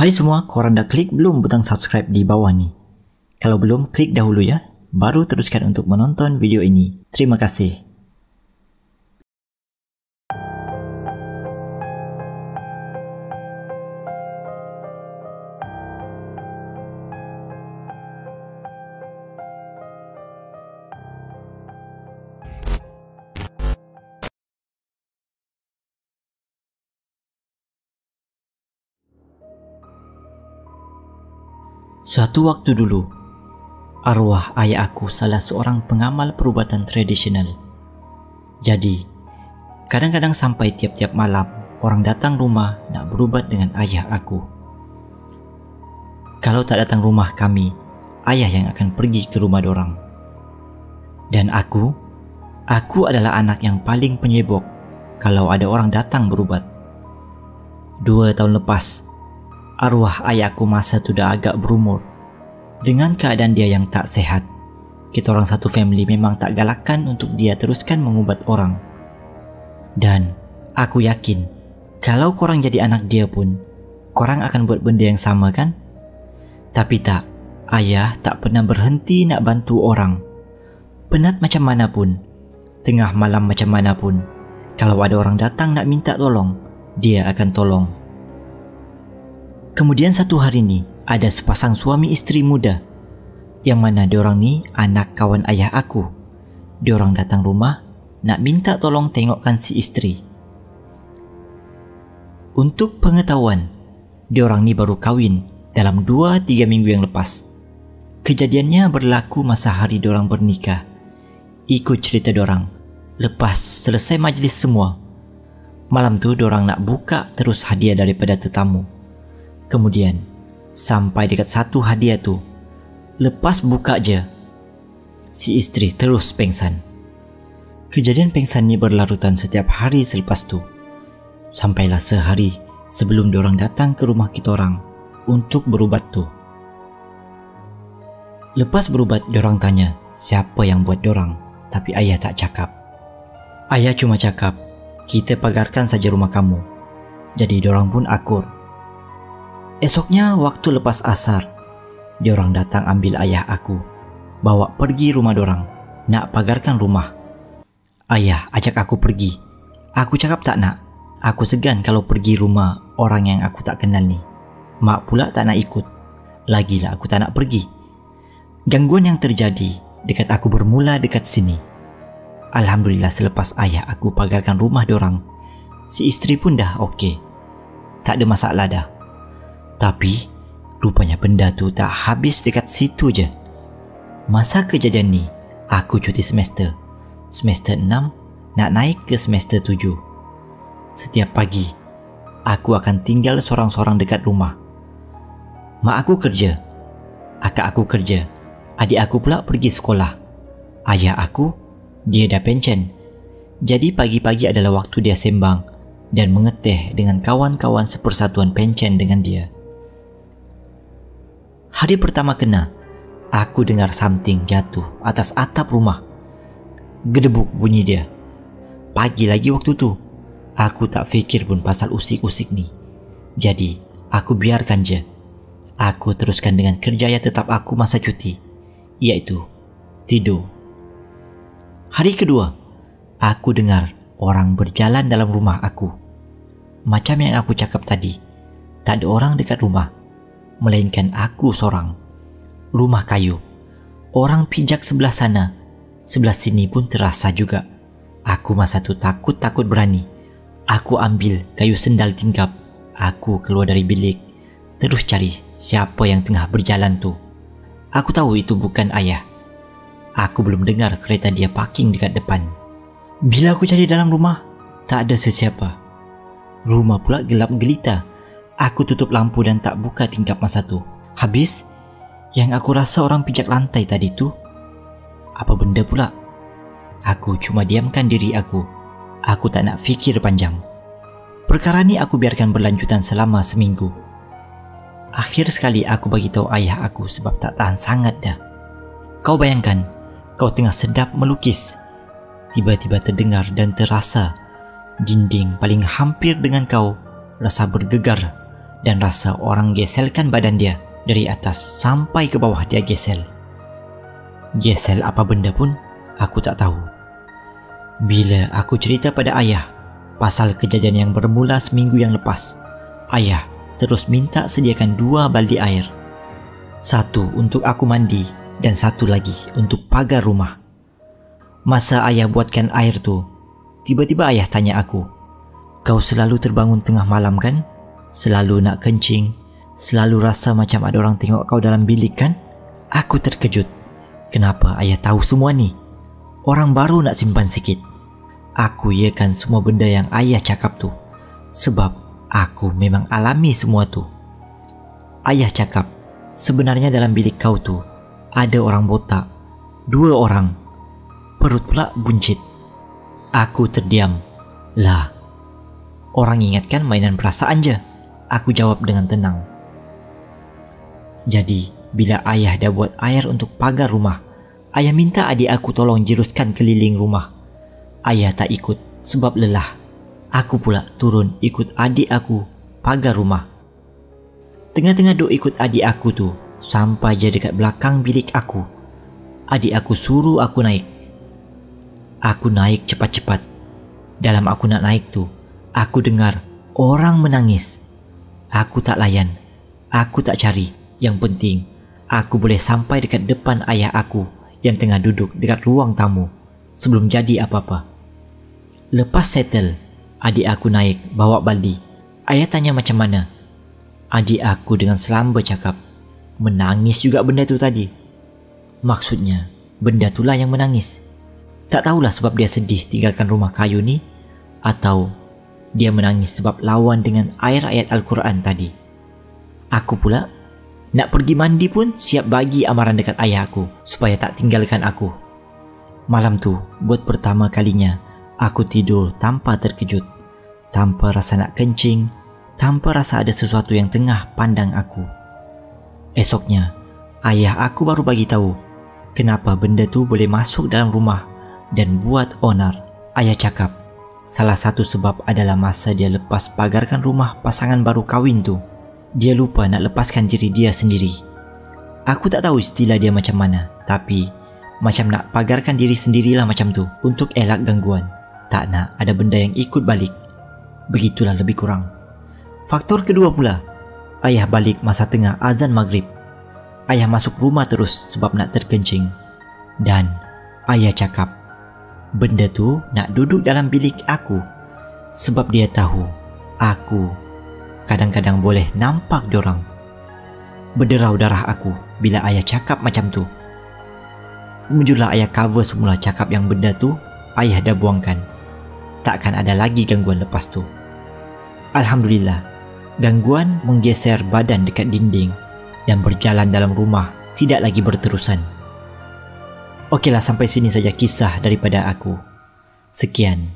Hai semua, korang dah klik belum butang subscribe di bawah ni? Kalau belum, klik dahulu ya. Baru teruskan untuk menonton video ini. Terima kasih. Suatu waktu dulu, arwah ayah aku salah seorang pengamal perubatan tradisional. Jadi, kadang-kadang sampai tiap-tiap malam, orang datang rumah nak berubat dengan ayah aku. Kalau tak datang rumah kami, ayah yang akan pergi ke rumah dorang. Dan aku adalah anak yang paling penyebok kalau ada orang datang berubat. 2 tahun lepas, arwah ayahku masa tu dah agak berumur. Dengan keadaan dia yang tak sehat, kita orang satu family memang tak galakkan untuk dia teruskan mengubat orang. Dan aku yakin, kalau korang jadi anak dia pun, korang akan buat benda yang sama kan? Tapi tak, ayah tak pernah berhenti nak bantu orang. Penat macam mana pun, tengah malam macam mana pun, kalau ada orang datang nak minta tolong, dia akan tolong. Kemudian satu hari ni, ada sepasang suami isteri muda, yang mana diorang ni anak kawan ayah aku. Diorang datang rumah, nak minta tolong tengokkan si isteri. Untuk pengetahuan, diorang ni baru kahwin dalam 2-3 minggu yang lepas. Kejadiannya berlaku masa hari diorang bernikah. Ikut cerita diorang, lepas selesai majlis semua, malam tu diorang nak buka terus hadiah daripada tetamu. Kemudian, sampai dekat satu hadiah tu, lepas buka je, si isteri terus pengsan. Kejadian pengsan ni berlarutan setiap hari selepas tu. Sampailah sehari sebelum diorang datang ke rumah kita orang untuk berubat tu. Lepas berubat, diorang tanya siapa yang buat diorang, tapi ayah tak cakap. Ayah cuma cakap, kita pagarkan saja rumah kamu. Jadi diorang pun akur. Esoknya waktu lepas asar, diorang datang ambil ayah aku, bawa pergi rumah diorang, nak pagarkan rumah. Ayah ajak aku pergi. Aku cakap tak nak. Aku segan kalau pergi rumah orang yang aku tak kenal ni. Mak pula tak nak ikut. Lagilah aku tak nak pergi. Gangguan yang terjadi dekat aku bermula dekat sini. Alhamdulillah selepas ayah aku pagarkan rumah diorang, si isteri pun dah okey. Tak ada masalah dah. Tapi, rupanya benda tu tak habis dekat situ je. Masa kejadian ni, aku cuti semester. Semester 6 nak naik ke semester 7. Setiap pagi, aku akan tinggal sorang-sorang dekat rumah. Mak aku kerja, akak aku kerja, adik aku pula pergi sekolah. Ayah aku, dia dah pencen. Jadi pagi-pagi adalah waktu dia sembang dan mengeteh dengan kawan-kawan sepersatuan pencen dengan dia. Hari pertama kena, aku dengar something jatuh atas atap rumah. Gedebuk bunyi dia. Pagi lagi waktu tu, aku tak fikir pun pasal usik-usik ni. Jadi, aku biarkan je. Aku teruskan dengan kerjaya tetap aku masa cuti, iaitu tidur. Hari kedua, aku dengar orang berjalan dalam rumah aku. Macam yang aku cakap tadi, tak ada orang dekat rumah, melainkan aku sorang. Rumah kayu. Orang pijak sebelah sana, sebelah sini pun terasa juga. Aku masa tu takut berani. Aku ambil kayu sendal tingkap. Aku keluar dari bilik, terus cari siapa yang tengah berjalan tu. Aku tahu itu bukan ayah. Aku belum dengar kereta dia parking dekat depan. Bila aku cari dalam rumah, tak ada sesiapa. Rumah pula gelap gelita. Aku tutup lampu dan tak buka tingkap masa tu. Habis, yang aku rasa orang pijak lantai tadi tu, apa benda pula? Aku cuma diamkan diri aku. Aku tak nak fikir panjang. Perkara ni aku biarkan berlanjutan selama seminggu. Akhir sekali aku bagi tahu ayah aku sebab tak tahan sangat dah. Kau bayangkan, kau tengah sedap melukis. Tiba-tiba terdengar dan terasa dinding paling hampir dengan kau rasa bergegar dan rasa orang geselkan badan dia dari atas sampai ke bawah dia gesel. Gesel apa benda pun, aku tak tahu. Bila aku cerita pada ayah pasal kejadian yang bermula seminggu yang lepas, ayah terus minta sediakan 2 baldi air. Satu untuk aku mandi dan satu lagi untuk pagar rumah. Masa ayah buatkan air tu, tiba-tiba ayah tanya aku, "Kau selalu terbangun tengah malam kan? Selalu nak kencing? Selalu rasa macam ada orang tengok kau dalam bilik kan?" Aku terkejut. Kenapa ayah tahu semua ni? Orang baru nak simpan sikit. Aku iakan semua benda yang ayah cakap tu, sebab aku memang alami semua tu. Ayah cakap, sebenarnya dalam bilik kau tu ada orang botak, 2 orang. Perut pula buncit. Aku terdiam. Lah, orang ingatkan mainan perasaan je. Aku jawab dengan tenang. Jadi, bila ayah dah buat air untuk pagar rumah, ayah minta adik aku tolong jiruskan keliling rumah. Ayah tak ikut sebab lelah. Aku pula turun ikut adik aku pagar rumah. Tengah-tengah duk ikut adik aku tu, sampai je dekat belakang bilik aku, adik aku suruh aku naik. Aku naik cepat-cepat. Dalam aku nak naik tu, aku dengar orang menangis. Aku tak layan. Aku tak cari. Yang penting, aku boleh sampai dekat depan ayah aku yang tengah duduk dekat ruang tamu sebelum jadi apa-apa. Lepas settle, adik aku naik bawa baldi. Ayah tanya macam mana. Adik aku dengan selamba cakap, menangis juga benda tu tadi. Maksudnya, benda itulah yang menangis. Tak tahulah sebab dia sedih tinggalkan rumah kayu ni, atau dia menangis sebab lawan dengan ayat-ayat Al-Quran tadi. Aku pula nak pergi mandi pun siap bagi amaran dekat ayah aku supaya tak tinggalkan aku. Malam tu, buat pertama kalinya, aku tidur tanpa terkejut, tanpa rasa nak kencing, tanpa rasa ada sesuatu yang tengah pandang aku. Esoknya, ayah aku baru bagi tahu kenapa benda tu boleh masuk dalam rumah dan buat onar. Ayah cakap, salah satu sebab adalah masa dia lepas pagarkan rumah pasangan baru kahwin tu, dia lupa nak lepaskan diri dia sendiri. Aku tak tahu istilah dia macam mana, tapi macam nak pagarkan diri sendirilah macam tu untuk elak gangguan. Tak nak ada benda yang ikut balik. Begitulah lebih kurang. Faktor kedua pula, ayah balik masa tengah azan maghrib. Ayah masuk rumah terus sebab nak terkencing. Dan ayah cakap, benda tu nak duduk dalam bilik aku sebab dia tahu aku kadang-kadang boleh nampak diorang. Berderau darah aku bila ayah cakap macam tu. Mujurlah ayah cover semula cakap yang benda tu ayah dah buangkan. Takkan ada lagi gangguan lepas tu. Alhamdulillah, gangguan menggeser badan dekat dinding dan berjalan dalam rumah tidak lagi berterusan. Okeylah, sampai sini saja kisah daripada aku. Sekian.